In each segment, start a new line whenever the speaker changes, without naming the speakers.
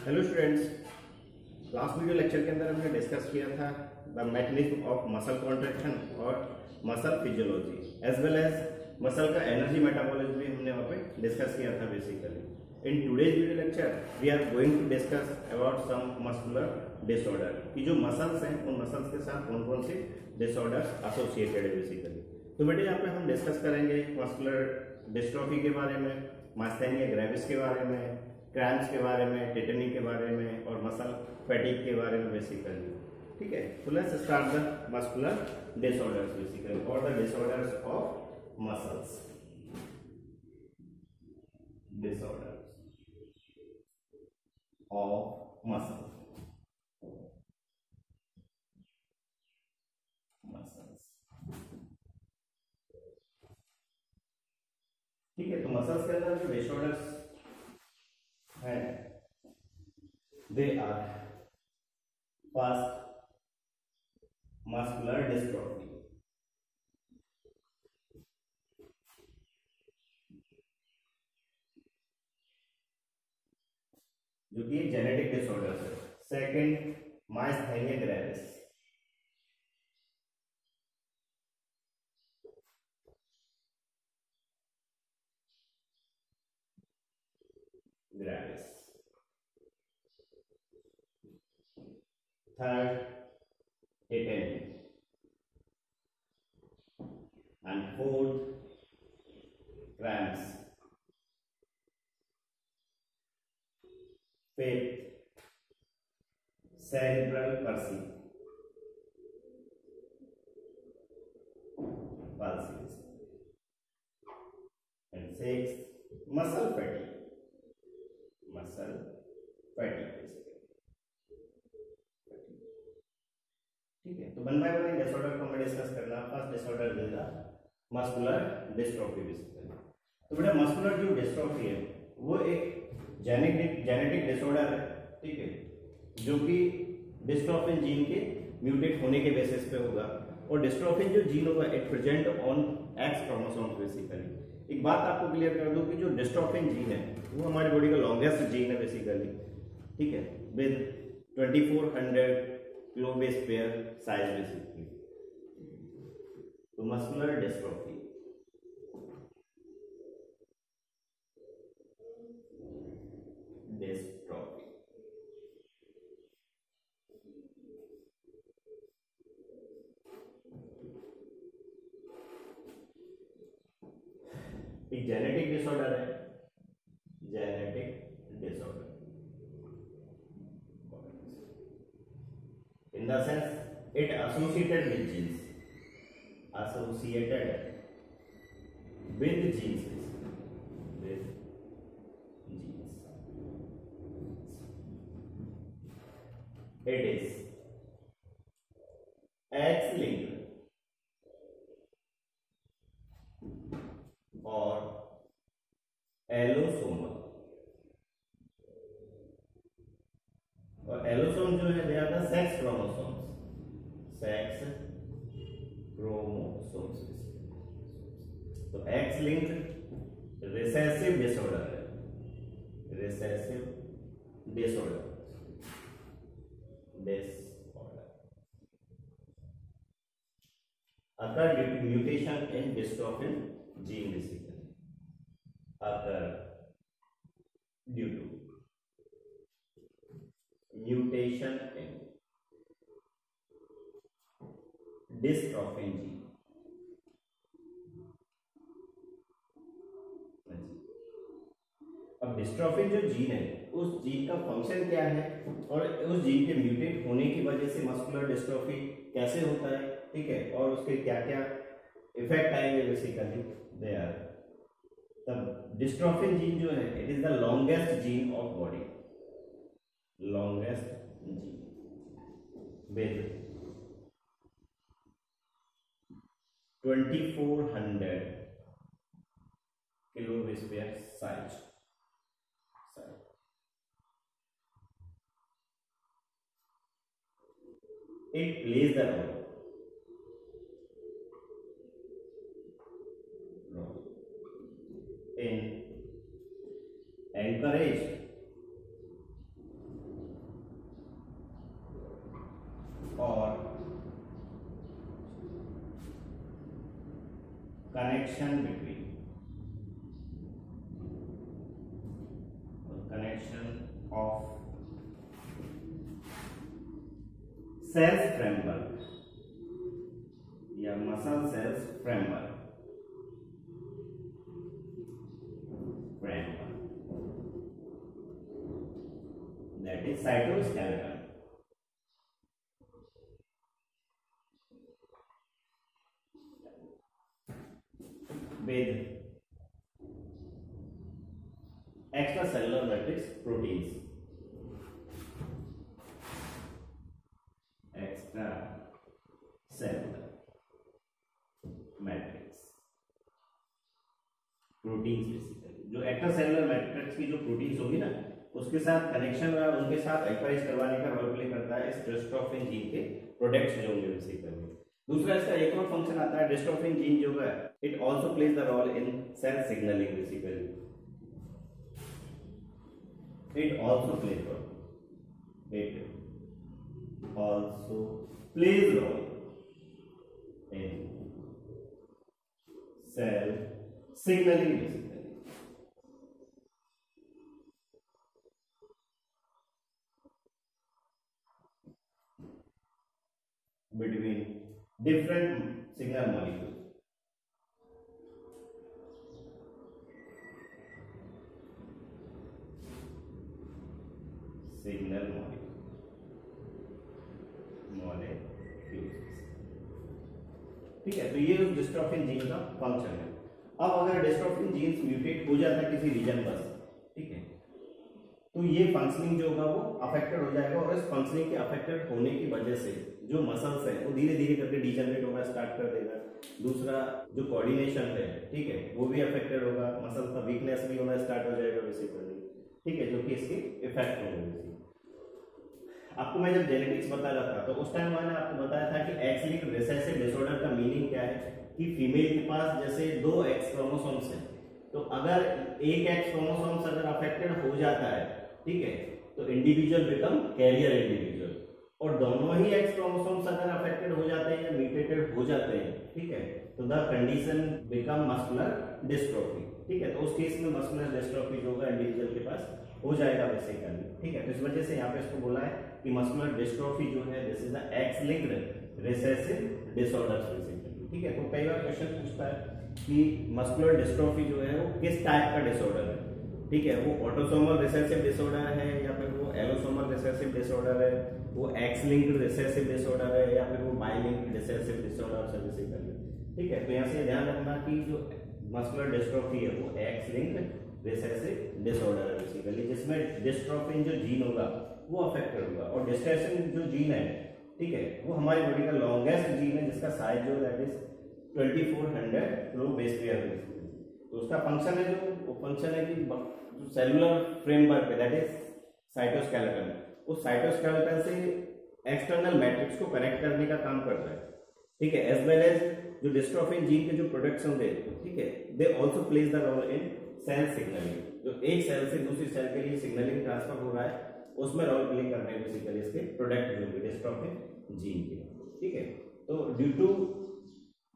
Hello students, last video lecture के अंदर हमने डिस्कस किया था the mechanism of muscle contraction और muscle physiology as well as muscle का एनर्जी मेटाबॉलिज्म भी हमने वहाँ पे डिस्कस किया था basically. In today's video lecture we are going to discuss about some muscular disorder कि जो मसल्स हैं उन मसल्स के साथ कौन कौन से डिसऑर्डर्स एसोसिएटेड है बेसिकली। तो बेटे यहाँ पे हम डिस्कस करेंगे मस्कुलर डिस्ट्रॉफी के बारे में, मास्थेनिया ग्रेविस के बारे में, क्रैम्प्स के बारे में, टेटनी के बारे में और मसल फैटिग के बारे में बेसिकली। ठीक है, तो let's start the muscular disorders basically और the disorders of muscles. Disorders of muscles. ठीक है, तो मसल्स के अंदर जो डिसऑर्डर्स है they are first muscular dystrophy, जो कि जेनेटिक डिसऑर्डर है। Second myasthenia gravis, gravis. Third tetany and fourth cramps. Fifth cerebral palsy, and sixth muscle fatigue. ठीक है, तो वन बाय वन डिसऑर्डर को हमें डिस्कस करना। First disorder is the muscular dystrophy basically. तो बेटा मस्कुलर जो डिस्ट्रॉफी है वो एक जेनेटिक डिसऑर्डर है, ठीक है, जो कि डिस्ट्रोफिन जीन के म्यूटेट होने के बेसिस पे होगा। और डिस्ट्रोफिन जो जीन होगा it present on x chromosome basically. एक बात आपको क्लियर कर दूं कि जो डिस्ट्रोफिन जीन है वो हमारी बॉडी का लॉन्गेस्ट जीन है बेसिकली, ठीक है, with 2400 kilobase pair size basically. तो मस्कुलर डिस्ट्रॉफी एक जेनेटिक डिसऑर्डर है, genetic disorder in the sense it associated with genes, associated with genes, with genes. It is X linked और allosomal. और allosome जो है they are the sex chromosomes, sex chromosomes. तो X linked recessive disorder है, recessive disorder occur due to mutation in dystrophin gene basically, occur due to mutation in dystrophin gene। अब dystrophin जो gene है उस gene का function क्या है और उस जीन के म्यूटेट होने की वजह से मस्कुलर डिस्ट्रोफी कैसे होता है, ठीक है, और उसके क्या क्या इफेक्ट आएंगे basically. They are the dystrophin gene जो है it is the longest gene of body, longest gene with 2400 kilobase pair size. It plays the role in encourage or connection between of cells framework या muscle cells framework that is cytoskeleton with extracellular matrix proteins. Extracellular matrix proteins basically जो extracellular matrix की जो proteins होगी ना उसके साथ connection और उनके साथ एक्सप्रेस करवाने का रोल प्ले करता है इस डिस्ट्रोफिन जीन के प्रोडक्ट्स जो होंगे बेसिकली। दूसरा इसका एक और फंक्शन आता है डिस्ट्रोफिन जीन जो है it also plays the role in cell signalling basically. It also plays role in cell signaling basically. Between different signal molecules. Signal molecules ठीक है। तो ये डिस्ट्रोफिन जीन का फंक्शन है। अब अगर डिस्ट्रोफिन जीन्स म्यूटेट हो जाता है किसी रीजन पर ठीक है तो ये फंक्शनिंग जो होगा वो अफेक्टेड हो जाएगा और इस फंक्शनिंग के अफेक्टेड होने की वजह से जो मसल्स है वो धीरे धीरे करके डिजनरेट होना स्टार्ट कर देगा। दूसरा जो कोऑर्डिनेशन है ठीक है वो भी अफेक्टेड होगा, मसल्स का वीकनेस भी होना स्टार्ट हो जाएगा बेसिकली ठीक है जो कि इसके इफेक्ट होंगे। आपको मैं जब जेनेटिक्स बता रहा था तो उस टाइम मैंने आपको बताया था कि एक्स लिंक्ड रिसेसिव डिसऑर्डर का मीनिंग क्या है कि फीमेल के पास जैसे 2 एक्स क्रोमोसोम्स हैं तो अगर एक एक्स क्रोमोसोम्स अगर अफेक्टेड हो जाता है ठीक है तो इंडिविजुअल बिकम कैरियर इंडिविजुअल और दोनों ही एक्स क्रोमोसोम्स अगर अफेक्टेड हो जाते हैं या म्यूटेटेड हो जाते हैं ठीक है तो the condition become muscular dystrophy ठीक है। तो उस केस में मस्कुलर डिस्ट्रोफी जो होगा इंडिविजुअल के पास हो जाएगा बेसिकली ठीक है। तो इस वजह से यहाँ पे इसको बोला है कि मस्कुलर डिस्ट्रोफी जो है this is the x linked recessive disorder basically ठीक है। तो कई बार क्वेश्चन पूछता है कि मस्कुलर डिस्ट्रोफी जो है वो किस टाइप का डिसऑर्डर है ठीक है, वो ऑटोसोमल रिसेसिव डिसऑर्डर है या फिर वो एलोसोमल रिसेसिव डिसऑर्डर है, वो एक्स लिंक्ड रिसेसिव डिसऑर्डर है या फिर वो बाई लिंक्ड रिसेसिव डिसऑर्डर से बेसिकली ठीक है। तो यहाँ से ध्यान रखना कि जो मस्कुलर डिस्ट्रोफी है वो एक्स लिंक्ड रिसेसिव डिसऑर्डर है बेसिकली जिसमें डिस्ट्रोफिन जो जीन होगा वो अफेक्टेड होगा और डिस्ट्रेसिन जो जीन है ठीक है वो हमारी बॉडी का लॉन्गेस्ट जीन है जिसका साइज जो that is 2400 kilo base pair है। तो उसका फंक्शन है जो वो फंक्शन है कि सेलुलर फ्रेमवर्क पे दैट इज साइटोस्केलेटन उस साइटोस्केलेटन से एक्सटर्नल मैट्रिक्स को कनेक्ट करने का काम करता है ठीक है। एज वेल एज जो डिस्ट्रोफिन जीन के जो प्रोडक्ट्स होंगे ठीक है they also plays the role in cell signalling. जो एक सेल से दूसरी सेल के लिए सिग्नलिंग ट्रांसफर हो रहा है उसमें रोल प्ले कर रहे हैं बेसिकली इसके प्रोडक्ट जो होंगे डिस्ट्रोफिन जीन के ठीक है। तो due to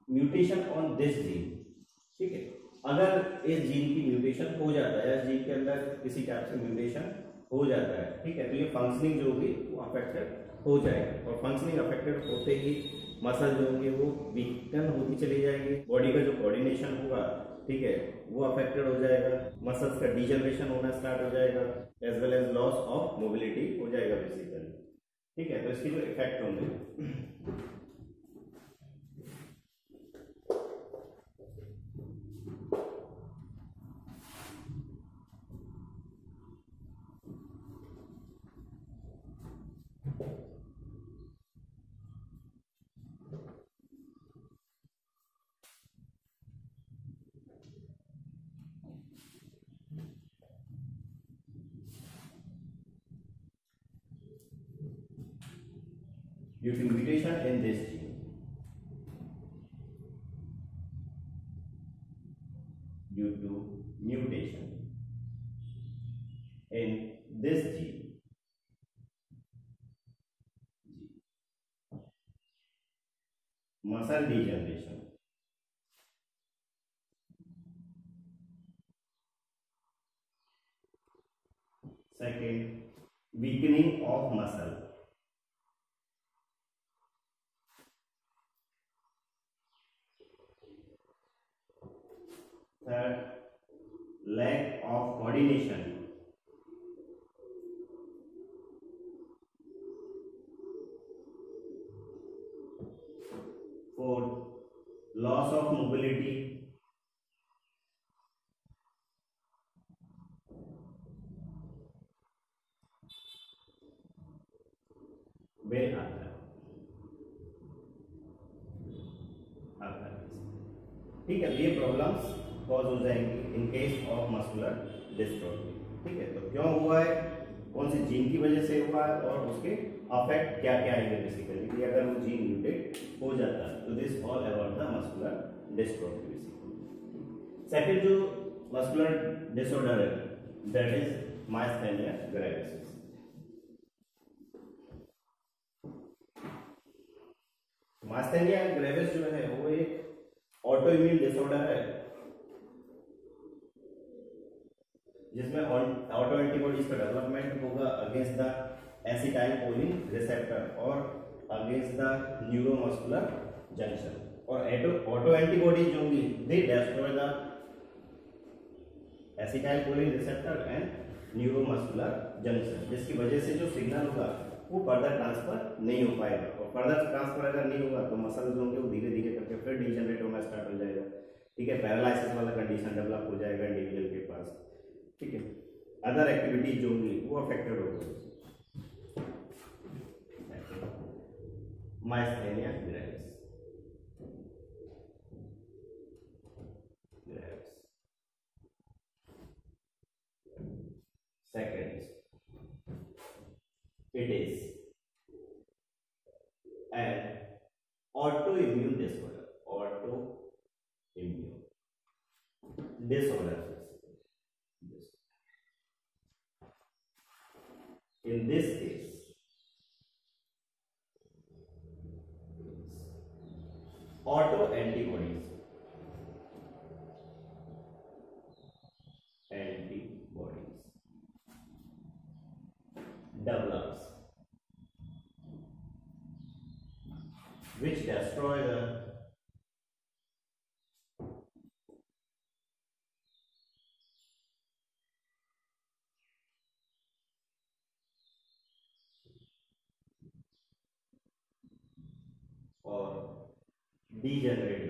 mutation on this gene ठीक है अगर इस जीन की म्यूटेशन हो जाता है इस जीन के अंदर किसी टाइप से म्यूटेशन हो जाता है ठीक है तो ये फंक्शनिंग जो होगी वो अफेक्टेड हो जाएगी और फंक्शनिंग अफेक्टेड होते ही मसल जो होंगे वो वीकन होती चली जाएगी, बॉडी का जो कोऑर्डिनेशन होगा ठीक है वो अफेक्टेड हो जाएगा, मसल्स का डीजनरेशन होना स्टार्ट हो जाएगा as well as loss of mobility हो जाएगा बेसिकली ठीक है। तो इसके जो इफेक्ट होंगे due to mutation in this gene in this gene muscle degeneration. Second, weakening of muscle. Third, lack of coordination. Fourth, loss of mobility. When आता है, ठीक है, ये प्रॉब्लम्स कॉज हो जाएंगी in case of muscular dystrophy. ठीक है, तो क्यों हुआ है, कौन से जीन की वजह से हुआ है और उसके अफेक्ट क्या क्या आएंगे बेसिकली, कि अगर वो जीन म्यूटेट हो जाता है तो this all about the muscular dystrophy. Second जो मस्कुलर डिसऑर्डर है that is myasthenia gravis. Myasthenia gravis जो है वो एक ऑटो इम्यून डिसऑर्डर है जिसमें ऑटो एंटीबॉडीज का डेवलपमेंट होगा अगेंस्ट द एसिटाइलकोलिन रिसेप्टर और अगेंस्ट द न्यूरोमस्कुलर जंक्शन, और ऑटो एंटीबॉडीज जो होंगी they destroy the acetylcholine receptor and neuromuscular junction, जिसकी वजह से जो सिग्नल होगा वो फर्दर ट्रांसफर नहीं हो पाएगा, और फर्दर ट्रांसफर अगर नहीं होगा तो मसल जो होंगे वो धीरे धीरे करके फिर डिजनरेट होना स्टार्ट हो जाएगा। ठीक है, पैरालिसिस वाला कंडीशन डेवलप हो जाएगा इंडिविजुअल के पास। ठीक है, अदर एक्टिविटीज जो होंगी वो अफेक्टेड होगी। Myasthenia gravis. Second, it is an autoimmune disorder. Autoimmune disorder. In this case, autoantibodies develops which destroy the or degenerate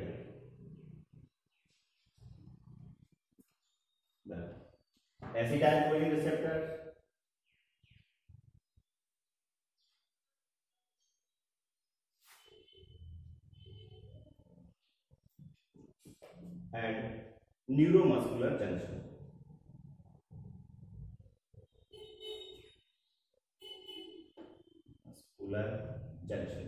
the acetylcholine receptors and neuromuscular junction. Muscular junction,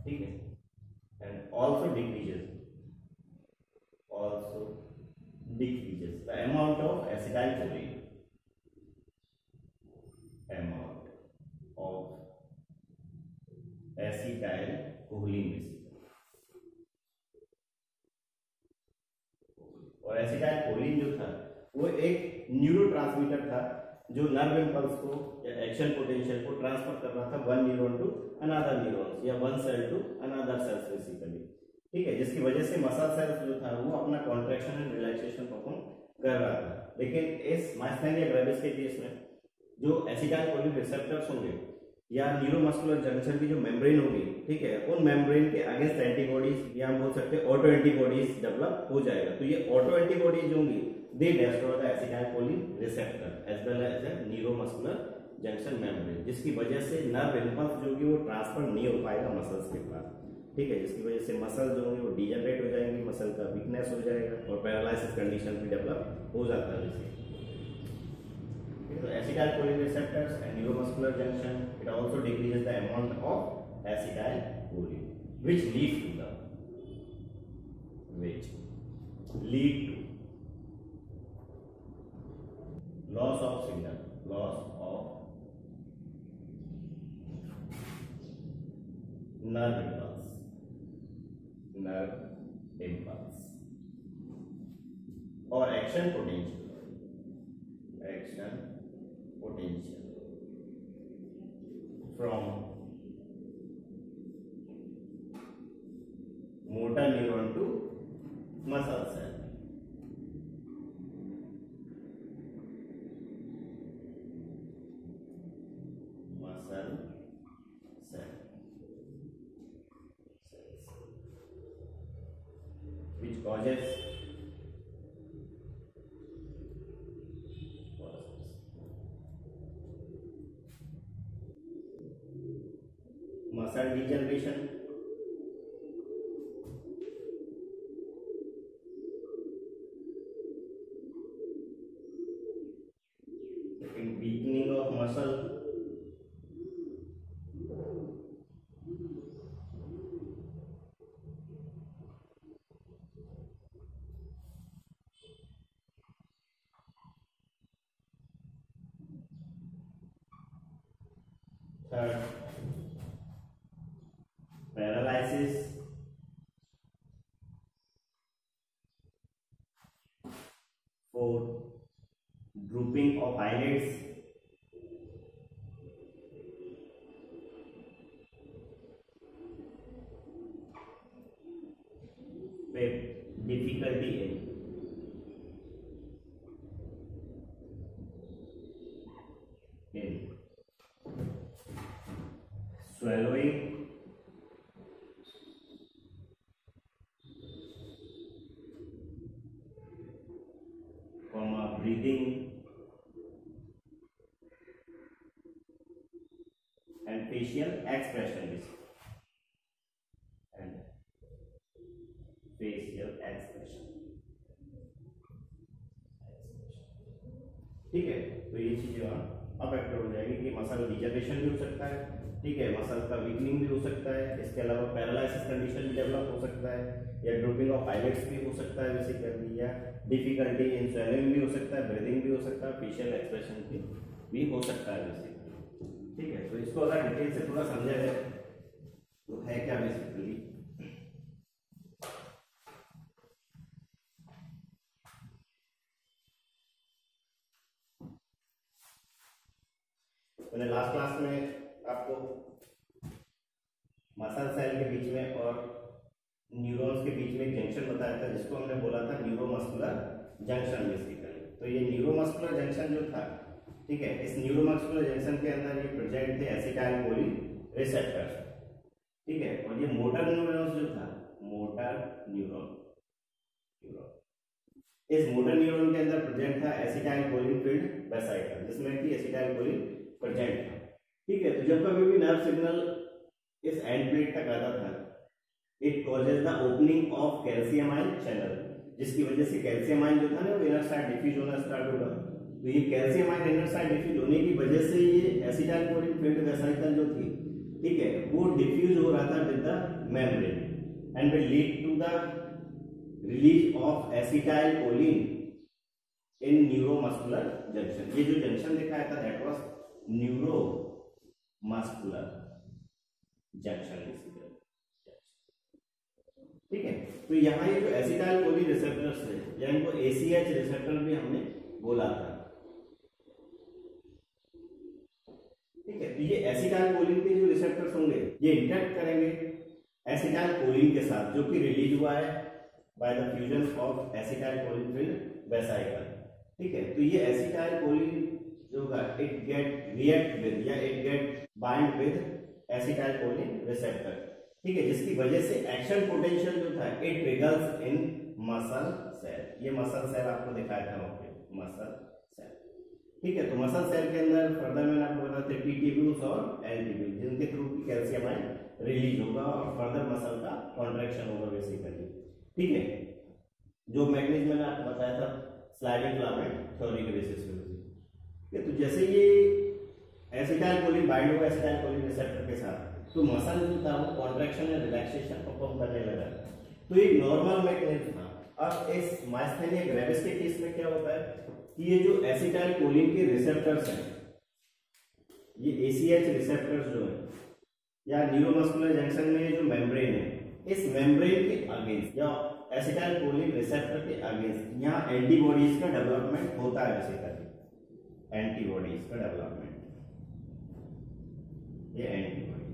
ठीक है, and also decreases the amount of acetylcholine, और acetylcholine जो था वो एक neurotransmitter था जो nerve impulse को या एक्शन पोटेंशियल को ट्रांसफर कर रहा था one neuron to another neuron या one cell to another cells basically. ठीक है, जिसकी वजह से मसल सेल्स जो था वो अपना कॉन्ट्रैक्शन एंड रिलैक्सेशन परफॉर्म कर रहा था। लेकिन इस मायस्थेनिया ग्रेविस के केस में जो एसिटाइलकोलिन रिसेप्टर्स होंगे या न्यूरोमस्कुलर जंक्शन की जो मेम्ब्रेन होगी, ठीक है, उन मेम्ब्रेन के अगेंस्ट एंटीबॉडीज या हम बोल सकते हैं ऑटो एंटीबॉडीज डेवलप हो जाएगा। तो ये ऑटो एंटीबॉडीज होंगी they destroy the acetylcholine receptor as well as the neuromuscular junction membrane, जिसकी वजह से नर्व इंपल्स जो कि वो ट्रांसफर नहीं हो पाएगा मसल्स के पास। ठीक है, जिसकी वजह से मसल जो होंगे वो डिजनरेट हो जाएंगे, मसल का वीकनेस हो जाएगा और पैरालिसिस कंडीशन भी डेवलप हो जाता है। So acetylcholine receptors and neuromuscular junction, it also decreases the amount of acetylcholine, which lead to loss of signal, loss of nerve impulse, nerve impulse. और action potential, action potential from motor neuron to muscle cell. Muscle cell which causes muscle degeneration, weakening of muscle, third paralysis, fourth drooping of eyelids, fifth difficulty in swallowing, breathing and facial expression, and facial expression। ठीक है, तो ये चीजें affect हो जाएगी कि muscle degeneration भी हो सकता है, ठीक है, मसल का वीकनिंग भी हो सकता है, इसके अलावा पैरालिसिस कंडीशन भी डेवलप हो सकता है, या ड्रूपिंग ऑफ आईलिड्स भी हो सकता है जैसे कर दिया, डिफिकल्टी इन स्वेलिंग भी हो सकता है, ब्रीदिंग भी हो सकता है, फेशियल एक्सप्रेशन भी हो सकता है जैसे। ठीक है, तो इसको अगर डिटेल से थोड़ा समझा जाए तो है क्या बेसिकली, मैंने लास्ट क्लास में आपको मसल सेल के बीच में और न्यूरॉन्स के बीच में एक जंक्शन बताया था जिसको हमने बोला था न्यूरोमस्कुलर जंक्शन बेसिकली। तो ये न्यूरोमस्कुलर जंक्शन जो था, ठीक है, इस न्यूरोमस्कुलर जंक्शन के अंदर ये प्रेजेंट थे एसिटाइलकोलिन रिसेप्टर्स, ठीक है, और ये मोटर न्यूरॉन्स जो था, मोटर न्यूरॉन, इस मोटर न्यूरॉन के अंदर प्रेजेंट था एसिटाइलकोलिन फील्ड वेसाइकल जिसमें कि एसिटाइलकोलिन प्रेजेंट था। ठीक है, तो जब कभी भी नर्व सिग्नल इस एंड प्लेट तक आता था, it causes the opening of calcium ion channel, जिसकी वजह से कैल्शियम आयन जो था ना वो इनर साइड डिफ्यूज होना स्टार्ट होगा। तो ये calcium ion inner side diffuse होने की वजह से ये एसिटाइलकोलिन फील्ड वेसाइकल जो थी, ठीक है, वो डिफ्यूज हो रहा था with the membrane and will lead to the release of acetylcholine in neuromuscular junction. ये जो जंक्शन दिखाया था दैट वाज न्यूरोमस्कुलर जंक्शन, ठीक है। तो यहाँ ये जो एसिटाइलकोलिन रिसेप्टर्स है या इनको एसीएच रिसेप्टर भी हमने बोला था, ठीक है। तो ये एसिटाइलकोलिन के जो रिसेप्टर्स होंगे ये इंटरेक्ट करेंगे एसिटाइलकोलिन के साथ जो कि रिलीज हुआ है by the fusion of acetylcholine filled vesicle, ठीक है। तो ये एसिटाइलकोलिन जो है इट गेट रिएक्ट विद या it get bind with acetylcholine receptor, ठीक है, जिसकी वजह से एक्शन पोटेंशियल जो था it triggers in muscle cell. ये मसल सेल आपको दिखाया था वहां पे, मसल सेल, ठीक है। तो मसल सेल के अंदर फर्दर मैंने आपको बताया था टी ट्यूब्यूल्स और एल ट्यूब्यूल्स जिनके थ्रू की कैल्शियम आयन रिलीज होगा और फर्दर मसल का कॉन्ट्रैक्शन होगा बेसिकली, ठीक है। जो मैकेनिज्म मैंने आपको बताया था स्लाइडिंग फिलामेंट थ्योरी के बेसिस पे, तो जैसे ये एसिटाइलकोलिन बाइंड होगा एसिटाइलकोलिन रिसेप्टर के साथ तो मसल जो था वो कॉन्ट्रैक्शन या रिलैक्सेशन परफॉर्म करने लगा। तो ये नॉर्मल मैकेनिज्म था। अब इस माइस्थेनिया ग्रेविस के केस में क्या होता है कि ये जो एसिटाइलकोलिन के रिसेप्टर्स हैं, ये एसीएच रिसेप्टर्स जो है, या न्यूरोमस्कुलर जंक्शन में जो मेम्ब्रेन है, इस मेम्ब्रेन के अगेंस्ट या एसिटाइल कोलिन रिसेप्टर के अगेंस्ट यहाँ एंटीबॉडीज का डेवलपमेंट होता है। बेसिकली एंटीबॉडीज का डेवलपमेंट, ये एंटीबॉडी,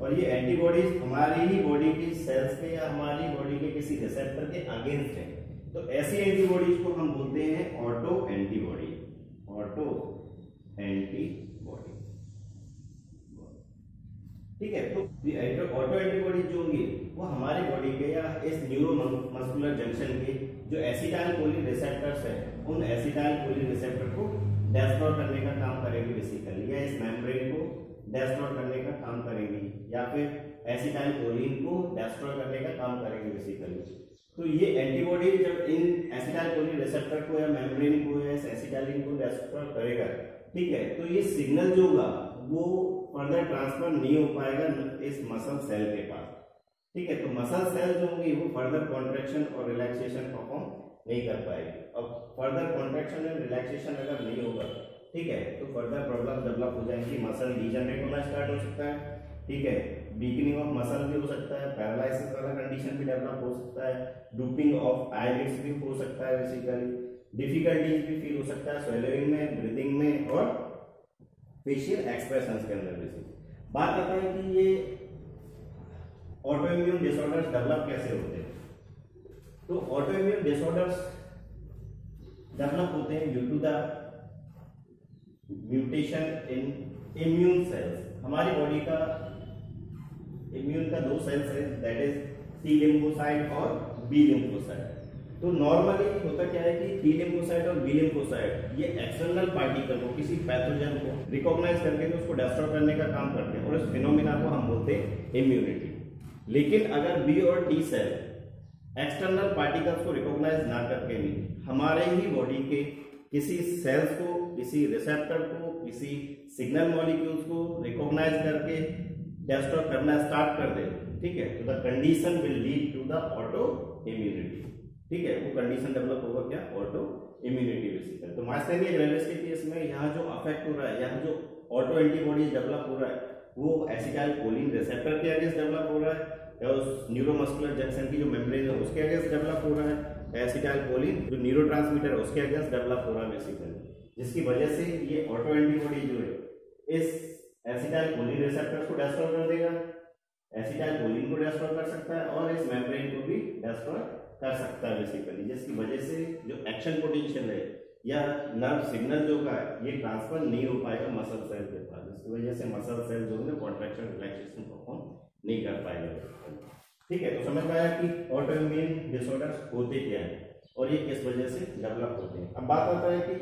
और ये एंटीबॉडीज हमारी ही बॉडी की सेल्स के या हमारी बॉडी के किसी रिसेप्टर के अगेंस्ट है। तो ऐसी एंटीबॉडीज को हम बोलते हैं ऑटो एंटीबॉडी, ऑटो एंटीबॉडी। ठीक है, तो ऑटो एंटीबॉडी जो होंगी वो हमारी बॉडी के या इस न्यूरोमस्कुलर जंक्शन के जो एसिटाइल कोलिन रिसेप्टर्स है, उन एसिटाइल कोलिन रिसेप्टर को डिस्ट्रॉय करने का काम करेगी बेसिकली, या इस मेम्ब्रेन को डिस्ट्रॉय करने का काम करेगी, या फिर एसिटाइल कोलिन को डिस्ट्रॉय करने का काम करेगी बेसिकली। तो ये एंटीबॉडी जब इन एसिटाइल कोलिन रिसेप्टर को या मेम्ब्रेन को या इस एसिटाइलिन को डिस्ट्रॉय करेगा, ठीक है, तो ये सिग्नल जो होगा वो फर्दर ट्रांसफर नहीं हो पाएगा इस मसल सेल के पास। ठीक है, तो मसल सेल जो होंगी वो फर्दर कॉन्ट्रैक्शन और रिलैक्सेशन परफॉर्म नहीं कर पाएगी। अब फर्दर कॉन्ट्रैक्शन एंड रिलैक्सेशन अगर नहीं होगा, ठीक है, तो फर्दर प्रॉब्लम डेवलप हो जाएंगी, मसल डिजनरेट होना स्टार्ट हो सकता है। ठीक है, वीकनिंग ऑफ मसल भी हो सकता है, पैरालिसिस वाला कंडीशन भी डेवलप हो सकता है, ड्रूपिंग ऑफ आईलिड्स भी हो सकता है बेसिकली, डिफिकल्टीज भी फील हो सकता है स्वेलिंग में, ब्रीदिंग में और फेशियल एक्सप्रेशंस के अंदर। बेसिकली बात आता है कि ये ऑटो इम्यून डिसऑर्डर्स डेवलप कैसे होते हैं। तो ऑटो इम्यून डिसऑर्डर्स डेवलप होते हैं due to the mutation in immune cells. हमारी बॉडी का इम्यून का दो सेल्स है, दैट इज टी लिम्फोसाइट और बी लिम्फोसाइट। तो नॉर्मली होता क्या है कि टी लिम्फोसाइट और बी लिम्फोसाइट ये एक्सटर्नल पार्टिकल को, किसी पैथोजन को रिकॉग्नाइज करके उसको डिस्ट्रॉय करने का काम करते हैं, और इस फिनोमिना को हम बोलते हैं इम्यूनिटी। लेकिन अगर बी और टी सेल एक्सटर्नल पार्टिकल्स को रिकॉग्नाइज ना करके भी हमारे ही बॉडी के किसी सेल्स को, किसी रिसेप्टर को, किसी सिग्नल मॉलिक्यूल्स को रिकॉग्नाइज करके डिस्ट्रॉय करना स्टार्ट कर दे, ठीक है, तो the condition will lead to the auto immunity. ठीक है, वो कंडीशन डेवलप होगा क्या, ऑटो इम्यूनिटी बेसिकली। तो माइस्थेनिया ग्रेविस के केस में यहाँ जो अफेक्ट हो रहा है, यहाँ जो ऑटो एंटीबॉडीज डेवलप हो रहा है वो एसिटाइल कोलिन रिसेप्टर के अगेंस्ट डेवलप हो रहा है, या उस न्यूरोमस्कुलर जंक्शन की जो मेम्ब्रेन है उसके अगेंस्ट डेवलप हो रहा है, एसिटाइल कोलिन जो न्यूरोट्रांसमीटर है उसके अगेंस्ट डेवलप हो रहा है बेसिकली, जिसकी वजह से ये ऑटो एंटीबॉडी जो है इस एसिटाइल कोलिन रिसेप्टर को डिस्ट्रॉय कर देगा, एसिटाइल कोलिन को डिस्ट्रॉय कर सकता है और इस मेम्ब्रेन को भी डिस्ट्रॉय कर सकता है बेसिकली, जिसकी वजह से जो एक्शन पोटेंशियल है या नर्व सिग्नल जो का है ये ट्रांसफर नहीं हो पाएगा मसल सेल के पास, जिसकी वजह से मसल सेल जो है कॉन्ट्रैक्शन रिलैक्सेशन परफॉर्म नहीं कर पाएगा। ठीक है, तो समझ में आया कि ऑटो इम्यून डिसऑर्डर्स होते क्या हैं और ये किस वजह से डेवलप होते हैं। अब बात आता है कि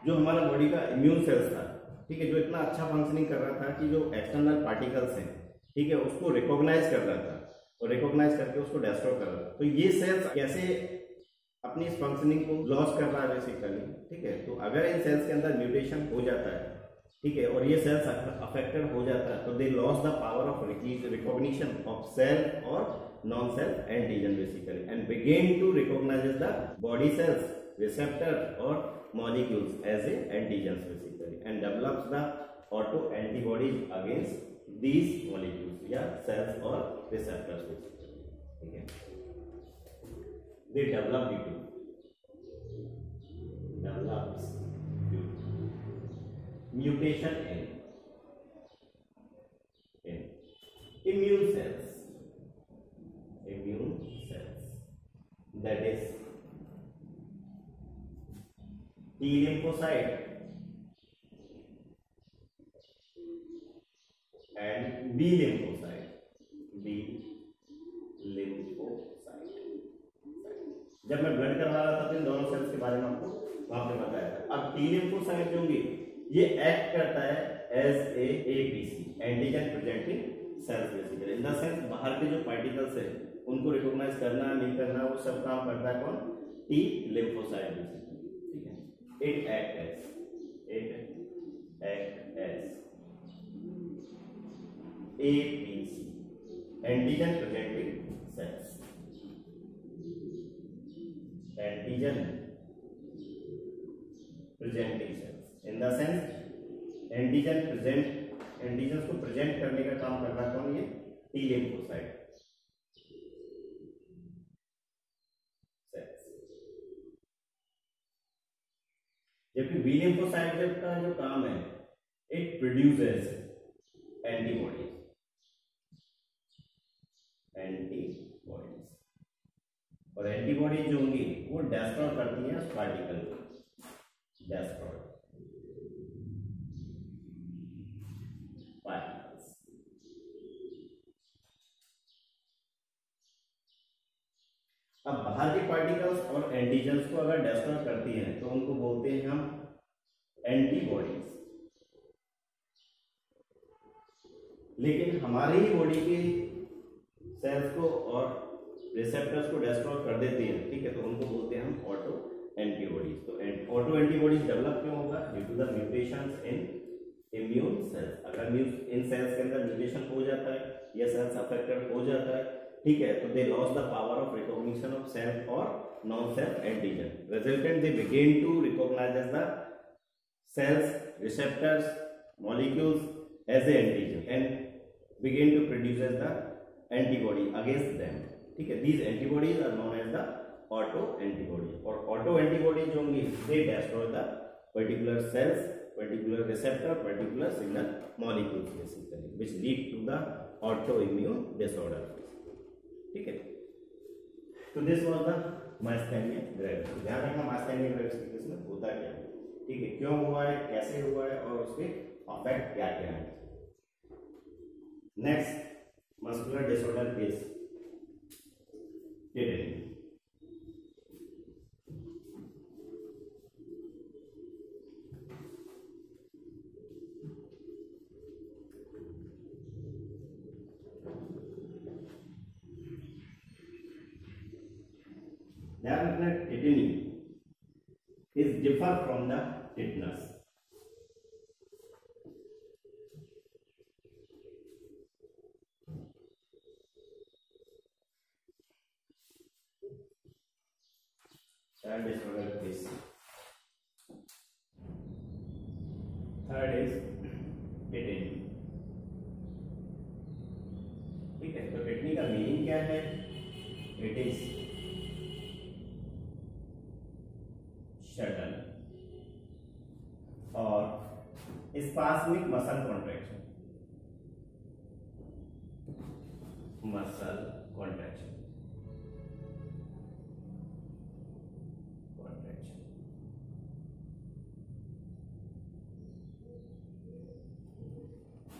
जो हमारा बॉडी का इम्यून सेल्स था, ठीक है, जो इतना अच्छा फंक्शनिंग कर रहा था कि जो एक्सटर्नल पार्टिकल्स हैं, ठीक है, उसको रिकॉग्नाइज कर रहा था और रिकॉग्नाइज करके उसको डिस्ट्रॉय कर रहा था। तो ये सेल्स कैसे अपनी इस फंक्शनिंग को लॉस कर रहा है बेसिकली, ठीक है। तो अगर इन सेल्स के अंदर म्यूटेशन हो जाता है, ठीक है, और ये सेल्स अफेक्टेड हो जाता है, तो they lose the power of recognition of cell और non cell antigen basically and begin to recognize the body cells, receptor और molecules as a antigens basically and develops the auto antibodies against these molecules या cells और receptors basically, ठीक है। They develop due to mutation in immune cells, that is T lymphocyte and B lymphocyte. जब मैं blood करवा रहा था तो इन दोनों सेल्स के बारे में आपको वहां पे बताया था। अब टी लिम्फोसाइट जो होंगे ये एक्ट करता है as a APC, antigen presenting cells basically, in the sense बाहर के जो पार्टिकल्स है उनको रिकॉग्नाइज करना नहीं करना वो सब काम करता है कौन, टी लिम्फोसाइट बेसिकली, ठीक है। It act as APC, antigen presenting cells, antigen presenting cells, in the sense antigen को प्रेजेंट करने का काम कर रहा है कौन? ये टी लिम्फोसाइट। जबकि बी लिम्फोसाइट का जो काम है, इट प्रोड्यूसेस एंटीबॉडीज और एंटीबॉडीज जो होंगी वो डिस्ट्रॉय करती हैं पार्टिकल को, डिस्ट्रॉय पार्टिकल्स। अब बाहर के पार्टिकल्स और एंटीजन्स को अगर डिस्ट्रॉय करती हैं तो उनको बोलते हैं हम एंटीबॉडीज। लेकिन हमारी ही बॉडी के सेल्स को और रिसेप्टर्स को डिस्ट्रॉय कर देती हैं, ठीक है, तो उनको बोलते हैं हम ऑटो एंटीबॉडीज। तो ऑटो एंटीबॉडीज डेवलप क्यों होगा? Due to the mutations in immune cells. अगर इन सेल्स के अंदर म्यूटेशन हो जाता है या सेल्स अफेक्टेड हो जाता है, ठीक है, तो they lose the power of recognition of self और non self antigen. Resultant they begin to recognize as the cells, receptors, molecules as a antigen and begin to produce as the antibody against them, ठीक है। These antibodies are known as the auto antibodies. और auto antibodies जो होंगी they destroy the particular cells, particular receptor, particular signal molecules basically, which lead to the autoimmune disorder, ठीक है। तो this was the myasthenia gravis. ध्यान रखना myasthenia gravis के case में होता क्या है, ठीक है, क्यों हुआ है, कैसे हुआ है और उसके इफेक्ट क्या क्या है। Next muscular disorder case tetany. Tetany is differ from the tetanus. Third disorder case. Third is tetany. ठीक है, तो टेटनी का मीनिंग क्या है? इट इज शटल और spasmic muscle contraction,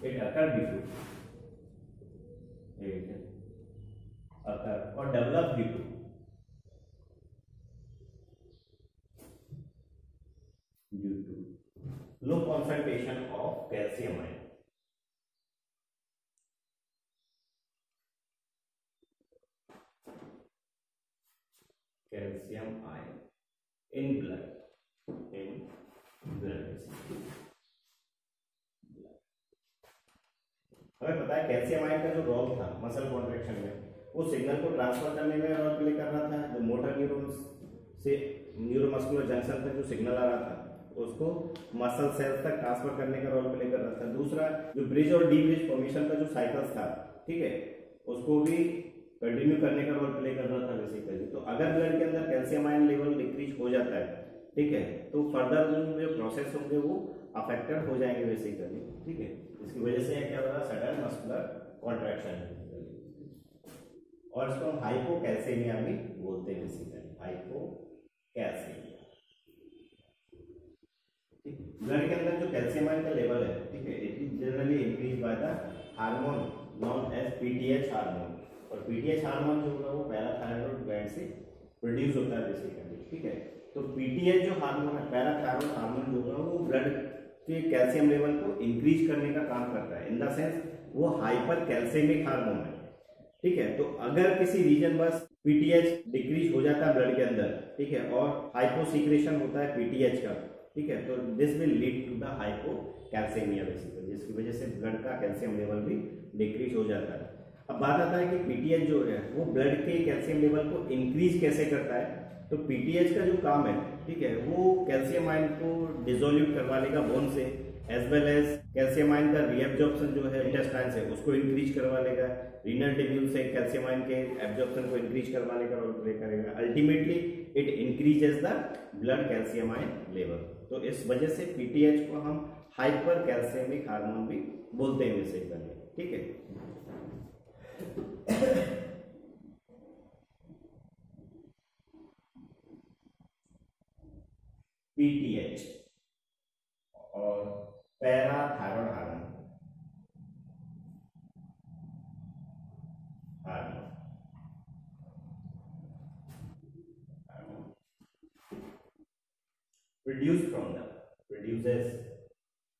it occur or develop due to low concentration of calcium ion. In blood. हमें पता है कैल्शियम आयन का जो रोल था मसल कॉन्ट्रैक्शन में, वो सिग्नल को ट्रांसफर करने में रोल प्ले कर रहा था। जो मोटर न्यूरॉन्स से न्यूरोमस्कुलर जंक्शन तक जो सिग्नल आ रहा था उसको मसल सेल्स तक ट्रांसफर करने का रोल प्ले कर रहा था। दूसरा जो ब्रिज और डी ब्रिज फॉर्मेशन का जो साइकिल्स था, ठीक है, उसको भी कंटिन्यू करने का रोल प्ले कर रहा था बेसिकली। तो अगर ब्लड के अंदर कैल्शियम आयन लेवल डिक्रीज हो जाता है, ठीक है, तो फर्दर जो प्रोसेस होंगे वो अफेक्टेड हो जाएंगे बेसिकली, ठीक है। इसकी वजह से क्या हो रहा है, सडन मस्कुलर कॉन्ट्रैक्शन, और इसको हम हाइपोकैल्सेमिया भी बोलते हैं बेसिकली, हाइपोकैल्सेमिया। ब्लड के अंदर जो कैल्शियम आयन का लेवल है, ठीक है, it is generally increase by the hormone known as PTH hormone. और पीटीएच हार्मोन जो होगा वो पैराथायरॉइड ग्लैंड से प्रोड्यूस होता है बेसिकली, ठीक है। तो पीटीएच जो हार्मोन है, पैराथायरॉइड हार्मोन जो होगा, वो ब्लड के कैल्शियम लेवल को इंक्रीज करने का काम करता है। इन द सेंस वो हाइपर कैल्सेमिक हार्मोन है, ठीक है। तो अगर किसी रीजन बस पीटीएच डिक्रीज हो जाता है ब्लड के अंदर, ठीक है, और हाइपोसिक्रेशन होता है पीटीएच का, ठीक है, तो this will lead to the hypocalcaemia basically, जिसकी वजह से ब्लड का कैल्शियम लेवल भी डिक्रीज हो जाता है। अब बात आता है कि पीटीएच जो है वो ब्लड के कैल्शियम लेवल को इंक्रीज कैसे करता है। तो पीटीएच का जो काम है, ठीक है, वो कैल्शियम आयन को डिसोल्यूट करवा लेगा बोन से, as well as calcium ion का रीएब्जॉर्प्शन जो है इंटेस्टाइन से उसको इंक्रीज करवा लेगा, रीनल टिब्यूल से कैल्शियम आयन के एब्जॉर्प्शन को इंक्रीज करवाने का रोल प्ले करेगा। Ultimately it increases the blood calcium ion level. तो इस वजह से पीटीएच को हम हाइपर कैल्शियमिक हार्मोन भी बोलते हैं बेसिकली, ठीक है। पीटीएच और parathyroid hormone produces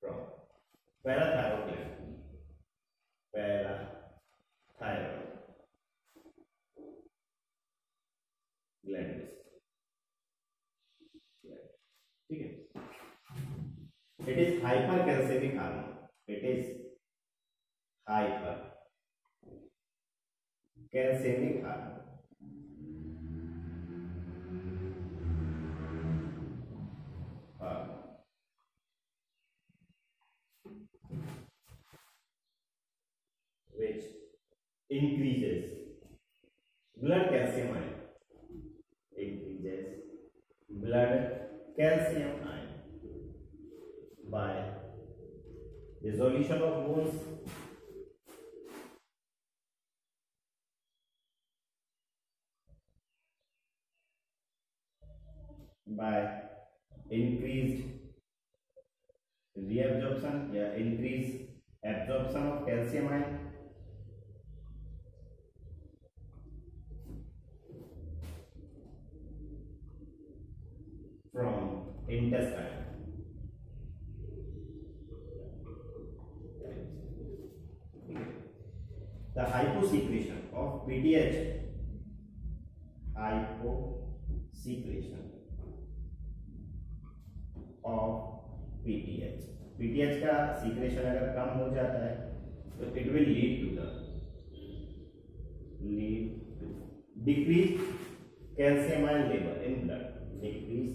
from parathyroid gland, ठीक है। It is hypercalcemic hormone, it is hypercalcemic hormone which increases blood calcium ion, increases blood calcium ion by dissolution of bones, by increased reabsorption या increased absorption of calcium ion from intestine. The hyposecretion of PTH, hyposecretion of PTH का secretion अगर कम हो जाता है तो it will lead to decrease calcium ion level in blood, decrease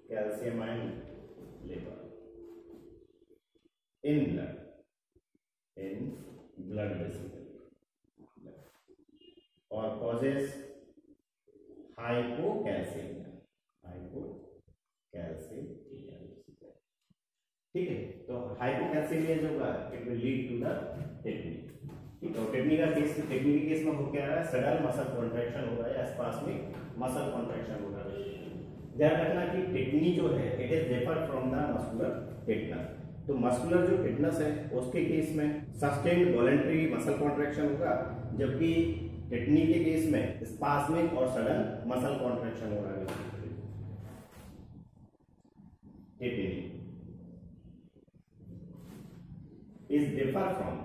calcium ion level in blood basically, और causes hypocalcaemia, ठीक है। तो हाइपोकैल्सीमिया जो होगा it will lead to the tetany, ठीक है। टेटनी के केस में हो क्या रहा है, सडन मसल कॉन्ट्रैक्शन हो रहा है, स्पास्मिक मसल कॉन्ट्रैक्शन हो रहा है। ध्यान रखना कि टेटनी जो है it is differ from the muscular tetanus. तो मस्कुलर जो टेटनस है उसके केस में सस्टेन्ड वॉलंटरी मसल कॉन्ट्रैक्शन होगा, जबकि टेटनी के केस में स्पास्मिक और सडन मसल कॉन्ट्रैक्शन हो रहा है। Tetani is differ from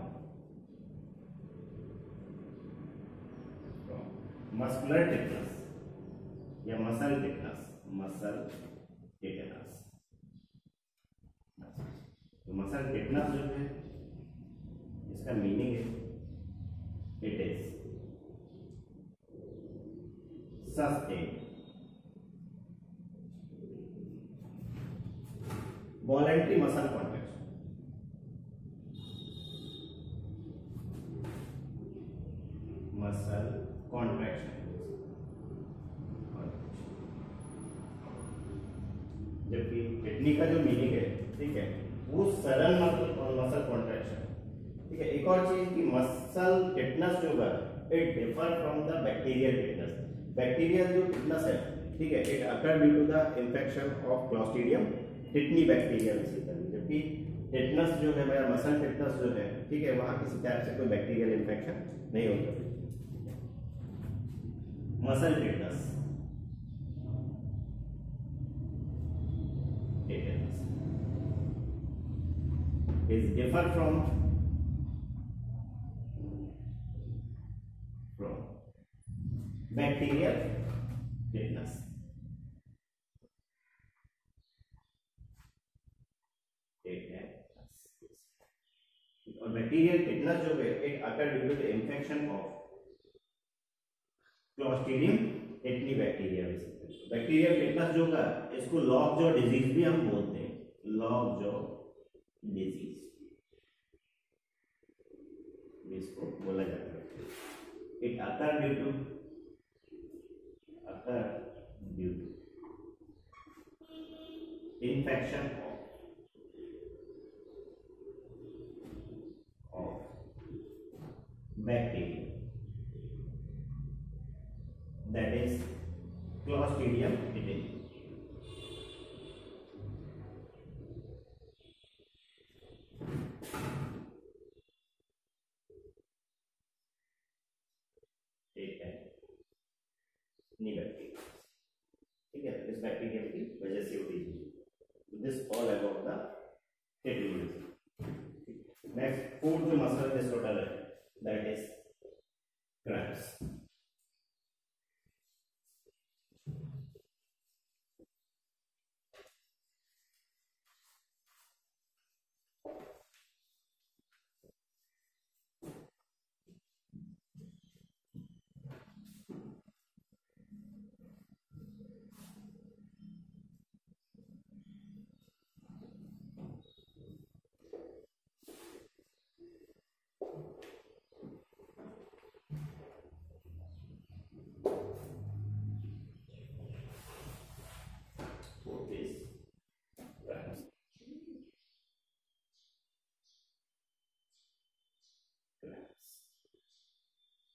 muscular tetanus या muscle tetanus, तो मसल टेटनस जो है इसका मीनिंग है it is sustained voluntary muscle contraction, muscle contraction, जबकि टेटनी का जो मीनिंग है, ठीक है, वो सडन मसल कॉन्ट्रैक्शन, ठीक है। एक और चीज कि मसल टेटनस जो है it differ from the bacterial tetanus. Bacterial जो टेटनस है, ठीक है, it occur due to the infection of clostridium tetani bacteria, जबकि टेटनस जो है मेरा मसल टेटनस जो है, ठीक है, वहां किसी टाइप से कोई बैक्टीरियल इंफेक्शन नहीं होता। Muscle tetanus is differ from bacterial tetanus. और बैक्टीरियल टेटनस जो है it occur due to the infection of clostridium tetani bacteria. Bacterial tetanus जो होगा इसको लॉक जॉ डिजीज भी हम बोलते हैं, लॉग जॉ डिजीज इसको बोला जाता है। It occur due to infection of bacteria, that is Clostridium difficile. ठीक है, बैक्टीरिया, ठीक है, इस बैक्टीरिया की वजह से होती है। This all about the aetiology. Next fourth जो मसल डिसऑर्डर है दैट इज क्रैम्प्स।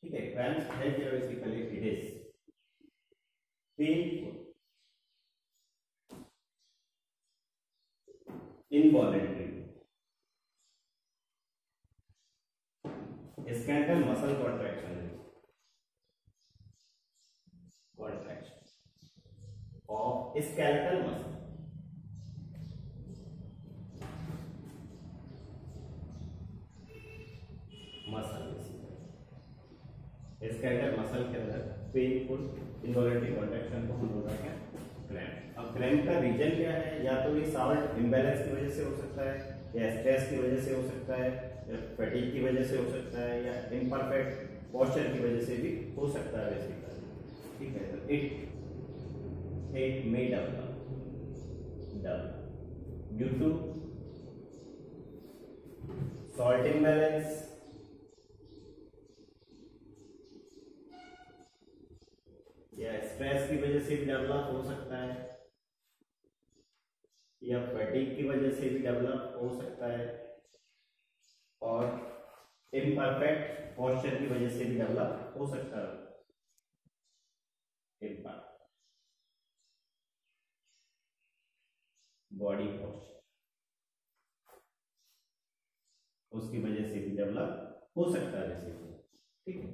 ठीक है, क्रैम्प्स है क्या basically it is painful, involuntary, skeletal muscle contraction of skeletal muscle, skeletal muscle के अंदर पेनफुल इनवॉलेंटरी कॉन्ट्रैक्शन को हम बोल रहे हैं क्रैम्प। अब क्रैम्प का रीजन क्या है? या तो ये साल्ट इम्बैलेंस की वजह से हो सकता है, या स्ट्रेस की वजह से हो सकता है, या फैटिग की वजह से हो सकता है, या इम्परफेक्ट पोस्चर की वजह से भी हो सकता है बेसिकली। ठीक है, तो it may develop due to salt imbalance, या स्ट्रेस की वजह से भी डेवलप हो सकता है, या फैटिग की वजह से भी डेवलप हो सकता है, और इम्परफेक्ट पोस्चर की वजह से भी डेवलप हो सकता है। बॉडी पोस्चर उसकी वजह से भी डेवलप हो सकता है बेसिकली। ठीक है,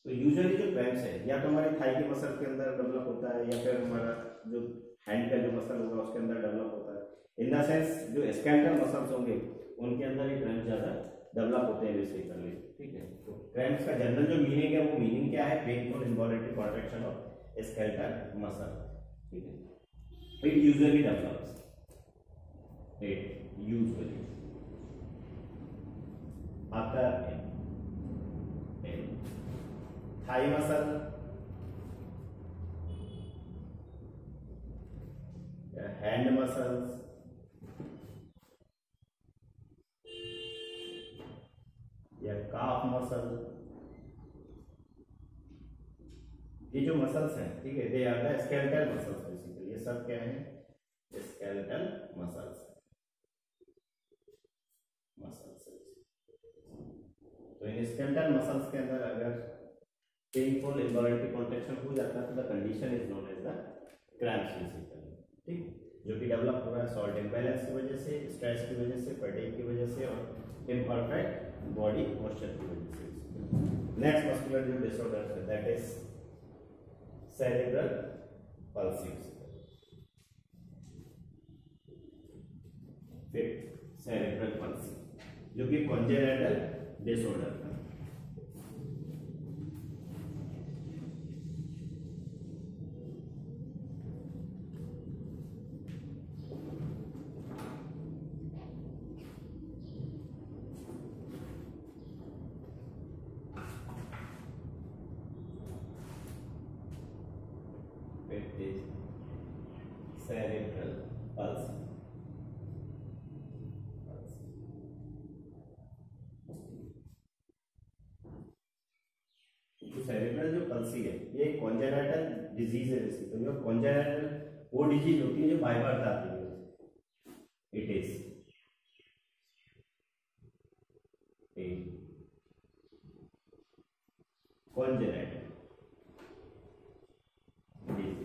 तो यूजुअली जो क्रैम्प्स है या तो हमारे थाई के मसल के अंदर डेवलप होता है, या फिर हमारा जो हैंड का जो मसल होगा उसके अंदर डेवलप होता है। इन द सेंस जो स्केलेटल मसल्स होंगे उनके अंदर ही क्रैम्प ज्यादा डेवलप होते हैं बेसिकली। ठीक है, तो क्रैम्प्स का जनरल जो मीनिंग है वो मीनिंग क्या है? Painful involuntary contraction of skeletal muscle. ठीक है, it usually develops occur in thigh muscle, hand muscles, या काफ मसल। ये जो मसल्स हैं, ठीक है, they are the skeletal muscles basically. ये सब क्या है? Skeletal muscles. तो इन स्केलेटल मसल्स के अंदर अगर पेनफुल इनवॉलेंटरी कॉन्ट्रैक्शन हो जाता है तो the condition is known as the cramps basically. ठीक, जो कि डेवलप हो रहा है सॉल्ट इम्बैलेंस की वजह से, स्ट्रेस की वजह से, फैटिग की वजह से, और इम्परफेक्ट बॉडी पोस्चर की वजह से। नेक्स्ट मस्कुलर जो डिसऑर्डर है दैट इज सेरेब्रल पल्सी। फिर सेरेब्रल पल्सी जो कि कॉन्जेनिटल डिसऑर्डर है। Cerebral pulse. तो सेरेब्रल जो पल्सी है ये कॉन्जेनाइटल डिजीज है बेसिकली, और कॉन्जेनाइटल वो डिजीज होती है जो बाय बर्थ आती है। It is a congenital disease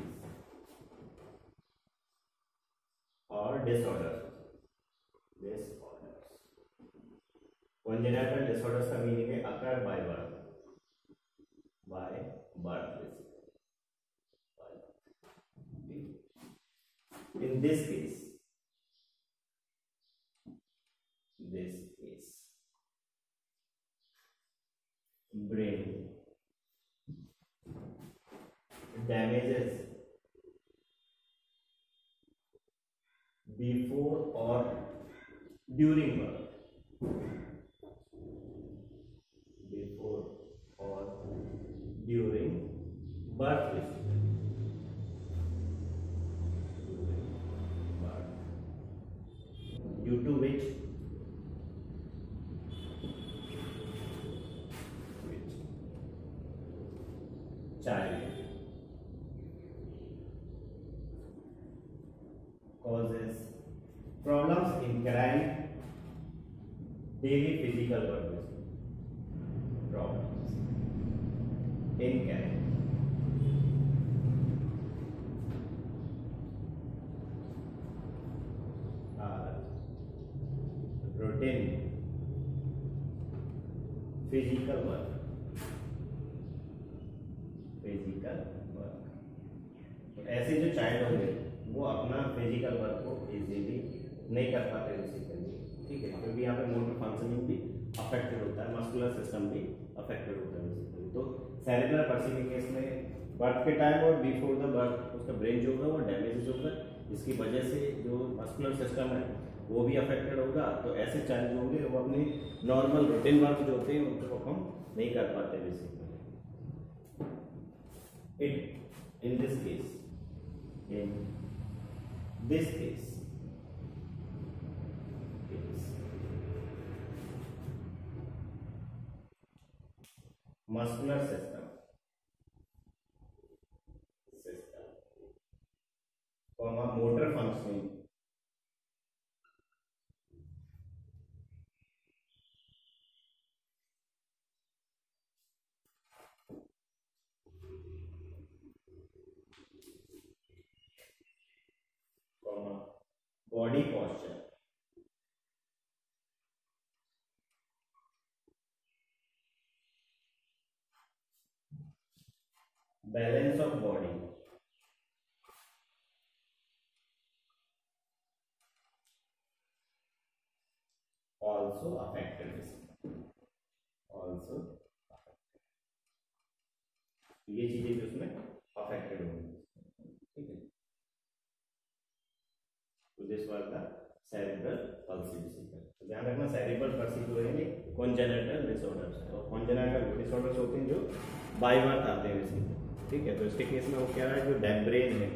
or disorders। congenital disorders का मीनिंग है occur by birth, in this case brain damages before or during birth, before or during birth, due to which child causes problems in carrying daily physical work, problems in carrying routine physical work, तो ऐसे जो child होंगे वो अपना physical work को easily नहीं कर पाते बेसिकली, ठीक है, क्योंकि यहाँ पे मोटर फंक्शनिंग भी अफेक्टेड होता है, मस्कुलर सिस्टम भी अफेक्टेड होता है बेसिकली। तो सेरेब्रल पल्सी के केस में बर्थ के टाइम और बिफोर द बर्थ उसका ब्रेन जो होगा वो डैमेज होगा, जिसकी वजह से जो मस्कुलर सिस्टम है वो भी अफेक्टेड होगा। तो ऐसे चाइल्ड जो होंगे वो अपनी नॉर्मल रूटीन वर्क जो होते हैं उनको परफॉर्म नहीं कर पाते basically. In this case, it is muscular system, motor functioning, body posture, balance of body, also affected this, also ये चीजें जो उसमें अफेक्टेड होंगी, ठीक है। तो this was the cerebral palsy decision. तो ध्यान रखना सेरेब्रल पल्सी जो है कॉन्जेनिटल डिसऑर्डर्स है, और कॉन्जेनिटल डिसऑर्डर्स होते हैं जो बाय बर्थ आते हैं बेसिकली, ठीक है। तो इसके केस में वो क्या है, जो ब्रेन है,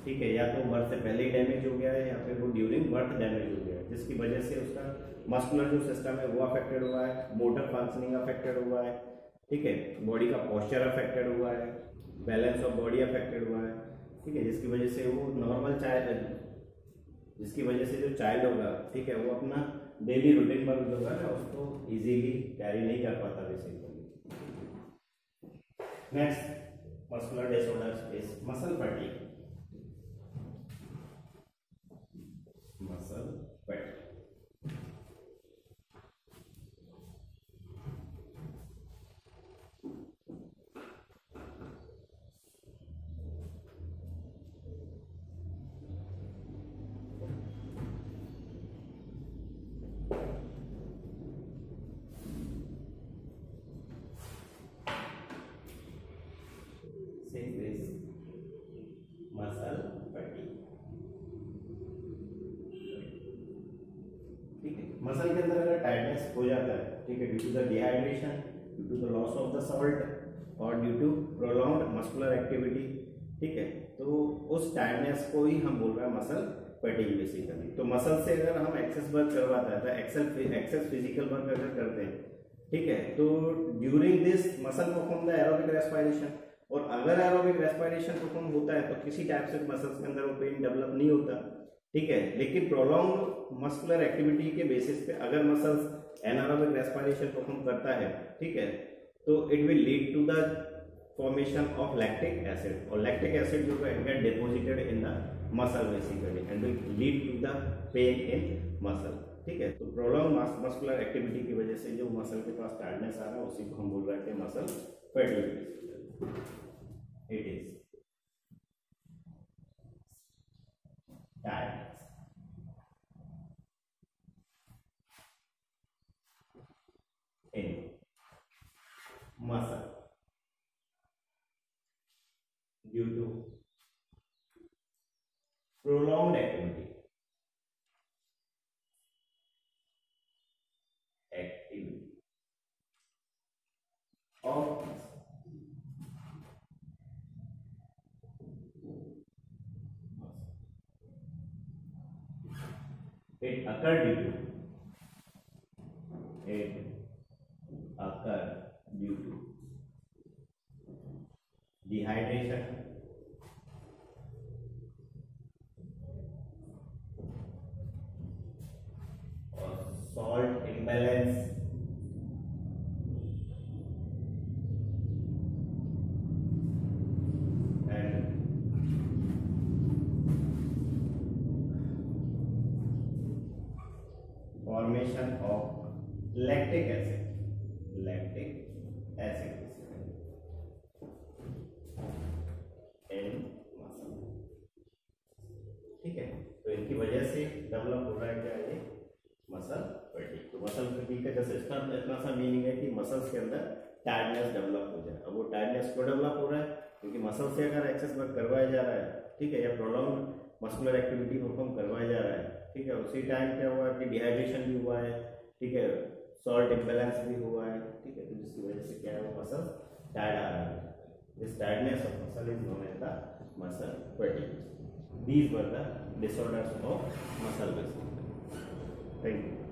ठीक है, या तो बर्थ से पहले ही डैमेज हो गया है या फिर वो ड्यूरिंग बर्थ डैमेज हो गया है, जिसकी वजह से उसका मस्कुलर जो सिस्टम है वो अफेक्टेड हुआ है, मोटर फंक्शनिंग अफेक्टेड हुआ है, ठीक है, बॉडी का पोस्चर अफेक्टेड हुआ है, बैलेंस ऑफ बॉडी अफेक्टेड हुआ है, ठीक है, जिसकी वजह से वो नॉर्मल चाइल्ड, जिसकी वजह से जो चाइल्ड होगा, ठीक है, वो अपना डेली रूटीन वर्क जो है ना उसको इजीली कैरी नहीं कर पाता basically. Next muscular disorders is muscle fatigue, muscle fatigue. Muscle fatigue, ठीक है। मसल के अंदर अगर टाइटनेस हो जाता है, ठीक है, due to the dehydration, due to the loss of the salt और due to prolonged muscular activity, ठीक है, तो तो उस टायर्डनेस को ही हम बोल रहे हैं मसल फैटिग बेसिकली। तो मसल से अगर हम एक्सेस वर्क करवाते हैं तो एक्सेस फिजिकल वर्क अगर करते हैं, ठीक है, तो during this muscle perform the aerobic respiration, और अगर एरोबिक रेस्पिरेशन परफॉर्म होता है तो किसी टाइप से मसल्स के अंदर वो पेन डेवलप नहीं होता, ठीक है। लेकिन प्रोलॉन्ग मस्कुलर एक्टिविटी के बेसिस पे अगर मसल्स एनारोबिक रेस्पिरेशन परफॉर्म करता है, ठीक है, तो it will lead to the formation of lactic acid, और लैक्टिक एसिड जो है get deposited in the muscle basically and will lead to the pain in muscle, ठीक है। तो प्रोलॉन्ग मस्कुलर एक्टिविटी की वजह से जो मसल के पास टायर्डनेस आ रहा है उसी को हम बोल रहे हैं muscle fatigue. It is tiredness in muscle due to prolonged activity of it occur due to dehydration, or salt imbalance, and formation of lactic acid in muscle, ठीक है। तो इनकी वजह से डेवलप हो रहा है क्या, ये मसल फैटिग। तो मसल फैटिग का जैसे इतना सा मीनिंग है कि मसल्स के अंदर टायर्डनेस डेवलप हो जाए। अब वो टायर्डनेस क्यों डेवलप हो रहा है, क्योंकि मसल से अगर एक्सेस वर्क करवाया जा रहा है, ठीक है, या प्रोलॉन्ग मस्कुलर एक्टिविटी परफॉर्म करवाया जा रहा है, ठीक है, उसी टाइम क्या हुआ कि डिहाइड्रेशन भी हुआ है, ठीक है, सॉल्ट इम्बैलेंस भी हुआ है, ठीक है, तो जिसकी वजह से क्या है वो मसल टायर्ड आ रहा है। This tiredness of muscle is known as the muscle fatigue. These were the disorders of muscle wasting. Thank you.